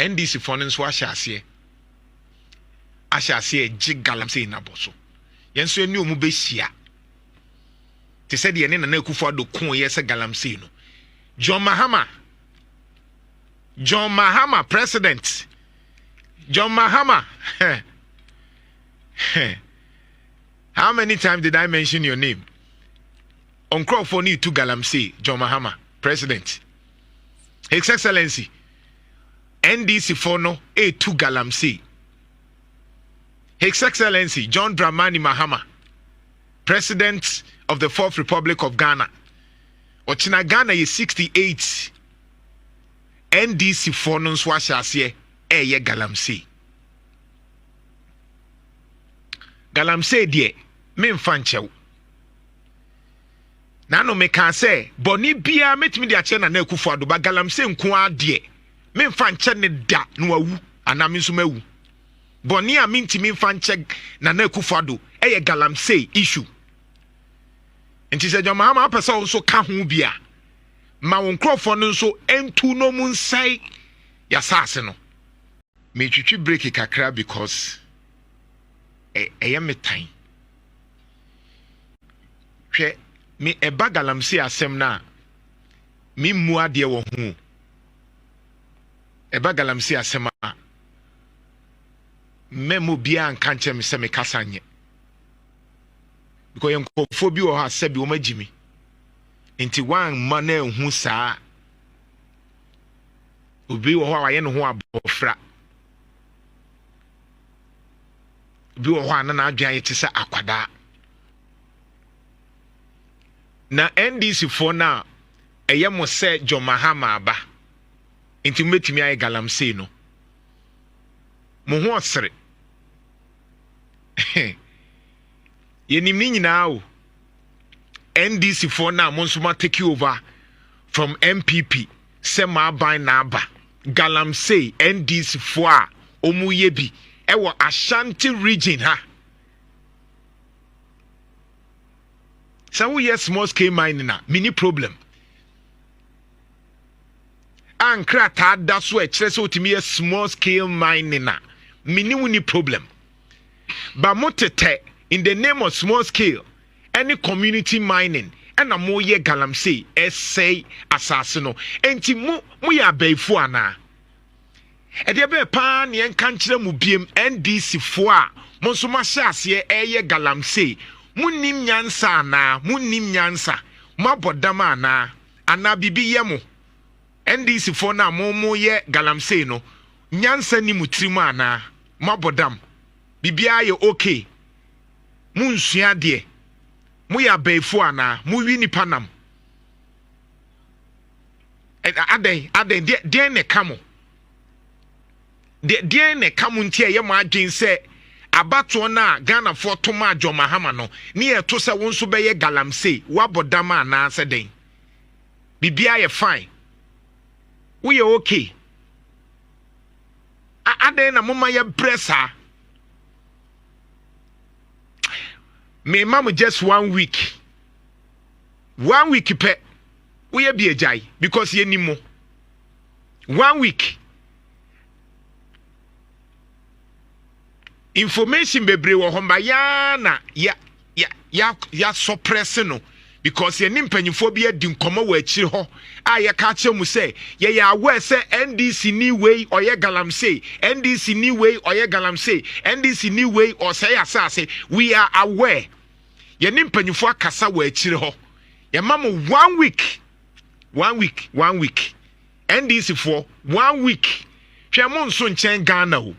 NDC for nso ahyase G Galamsey na boso yenso eni omu behia te said ye ne na Akufo-Addo kon ye se Galamsey no John Mahama president John Mahama how many times did I mention your name on Crawford need to Galamsey John Mahama president His Excellency NDC for no to Galamsey His Excellency John Dramani Mahama president of the 4th Republic of Ghana Ochina Ghana is 68 NDC for no swashasye ye Galamsey die memfa nchew na no me kan say boni bia metimi de ache na Akufo-Addo ba Galamsey nko ade memfa nche ne da no awu ana me nso mawu boni a mentimi mfa nche na Akufo-Addo ye Galamsey issue enti se John Mahama apesa nso ka ho bia ma won Crawford nso entu no mu nsai ya sase no me twitwi break kakra because me time hwe me eba Galamsey asem na me mu ade wo ho eba Galamsey asem a me mo bia nka nche me se me kasa nye because yankofo bi wo ha se bi wo magimi enti wan ma na hu saa obi wo ho a waye no ho abofra bi wo ho ana adwan yete se akwada na NDC for na mo se John Mahama aba enti metimi ay Galamsey no mo ho osere yenim ni nyina o NDC for na mo nso ma take over from MPP se ma ban na aba Galamsey NDC for a omu ye bi ewo Ashanti region ha so we yes small scale mining na mini problem ankra ta da so e kire so otimi small scale mining na mini woni problem ba motete in the name of small scale any community mining and a more ye Galamsey essay assassino enti mu ya baifu ana e de be pa ne enka nkire mu biem NDC fo a mo so ma hyase eye Galamsey munnim nyansa ana munnim nyansa mabodama ana bibi yemo NDC fo na mo ye Galamsey no nyansa ni mutrimu ana mabodam bibia ye okay munsua de mu ya baifu ana mu wi ni panam aden de ne kamo de ne kamo ntia ye mo adwen se abato na Ghana for toma John Mahama no ni e to se won so be ye Galamsey wabodama na se den bibia ye fine we okay aden na mama ye bresa me mama just 1 week pe we be ejai because ye ni mo 1 week information bebre wo homba ya na ya suppress no because ye nimpanyifo bi adi nkomo wa akiri ho a ye ka che mu se ye ya aware se NDC ni way oye Galamsey NDC ni way oye Galamsey NDC ni way or say asase we are aware ye nimpanyifo akasa wa akiri ho ye mamu 1 week NDC for 1 week hwe mo nso nchen Ghana ho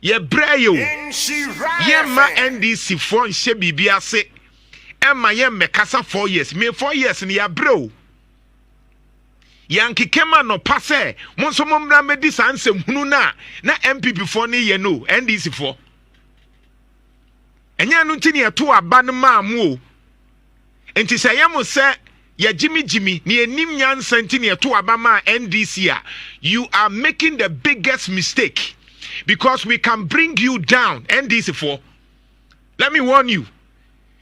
ye brayo ye ma NDC for nche bibia se Emma ye mekasa 4 years me 4 years ni ya bro yanki kema no pase monso momra medi sansem hunu na MPP for ni ye no NDC for enya no ntini eto aba no maamu o enti se ye mo se ya jimi ni enim nyansa ntini eto aba ma NDC a you are making the biggest mistake because we can bring you down NDC for let me warn you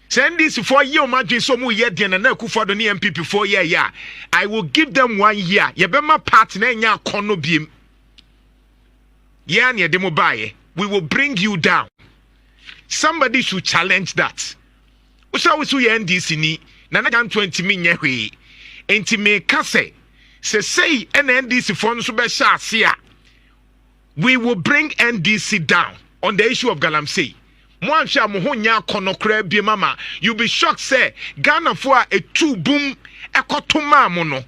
send this for year imagine so mu year den na Akufo-Addo ni MPP 4 year I will give them 1 year ye be ma partner nya kono biem Yani demo baye. We will bring you down. Somebody should challenge that. Usa wisu ye NDC ni na Jan 20 minye hwe. Enti me ka say NDC for no so be sha we will bring NDC down on the issue of Galamsey. Mo ansha mo ho nya konokra bi mama. You be shocked say Ghana for a two boom ekotoma mo no.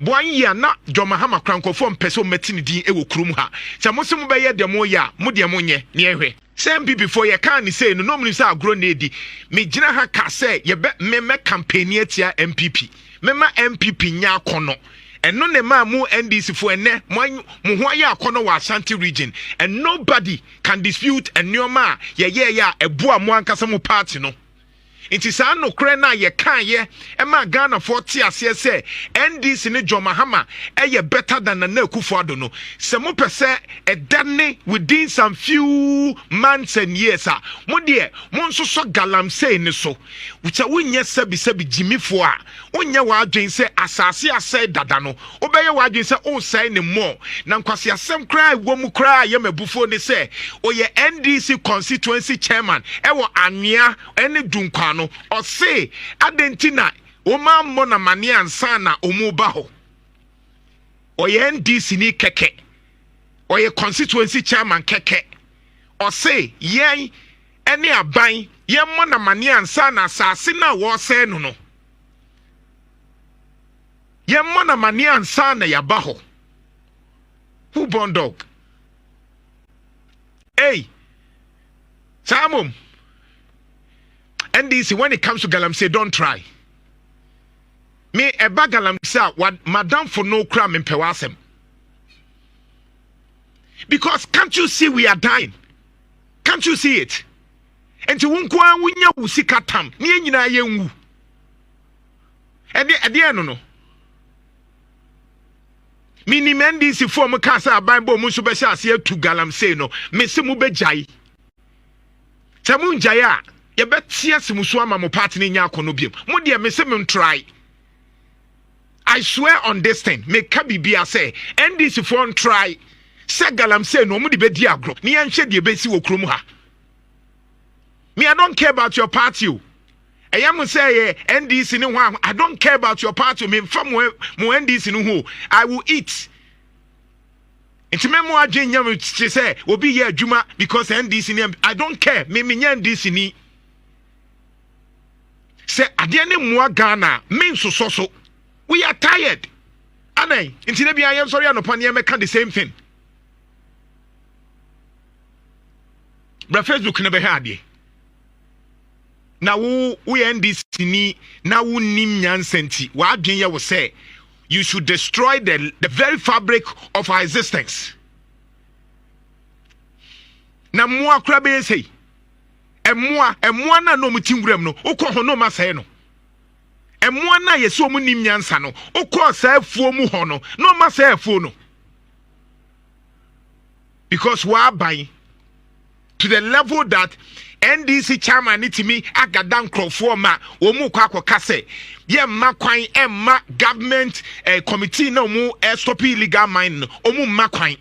Boan ya na Mahama krankofo mpese o metini din e wo krum ha. Se mo se mo be ye de mo ya, mo de mo nye ne ehwe. Same be before ye can say no no say agro na edi. Me gina ha ka say ye be me campaign etia MPP. Mema MPP nya akono. Eno ne ma mu NDC for ene mo ho ya akono wa Ashanti region and nobody can dispute enoma ye ya eboa mo ankasa mo party no. Inti sa no kre na ye kan ye e ma Ghana 40 ase se NDC ne Mahama ye better than na Akufo-Addo no. Se mo pese e dane within some few months and years mo de mo nso so Galamsey ne so wucha wonye sebi jimifo a wonye wa adwen se asase ase dada no obeye wa adwen se o sai ne mo na nkwase asem kra wo mu kra ye mabufo ne se oye NDC constituency chairman e wo anwea ene dunkwa no or say adentina oma mo na mane ansa na omu ba ho oye NDC ni keke oye constituency chairman keke or say yen ene aban yen mo na mane ansa na asase na wo se no no yen mo na mane ansa na ya ba ho who born dog hey Samum NDC, when it comes to Galamsey, don't try. Me eba Galamsey, what madam for no crime in Pewasem. Because can't you see we are dying? Can't you see it? And to unkwa winya usika tam, ni na yengu. Edi no. Mini NDC for me kasa Bible musu be sha ase to Galamsey no. Me se mu be jai. Tamun jaya. You bet CS Muswama mo party in Yakono Bium. Mudia me try. I swear on this thing, make Kabi say, NDC phone try. Say Galamsey no mudi be diagro. Ni anshe di besi wo krumuha. Me, I don't care about your party. I am say NDC no one. I don't care about your party. Me from mo NDC no who. I will eat. It's me mo agye nyam say obi ye adwuma because NDC ni I don't care. Me NDC ni. Say adiane mua Ghana mean so we are tired anay inti na I am sorry anopa ne make the same thing bra Facebook na be ha ade na wo NDC ni na wo nim nyansenti wa adwen ye wo say you should destroy the very fabric of our existence na mua kra be say emwa na no mutingurem no ukọ ho no masai no emwa na yeso mu nim nyansa no ukọ saafuo mu ho no no masai afuo no because we are buying to the level that NDC chairman itimi agadan crofo ma omu kwa akoka se ye ma kwan emma government committee na omu stop illegal mine no omu ma kwan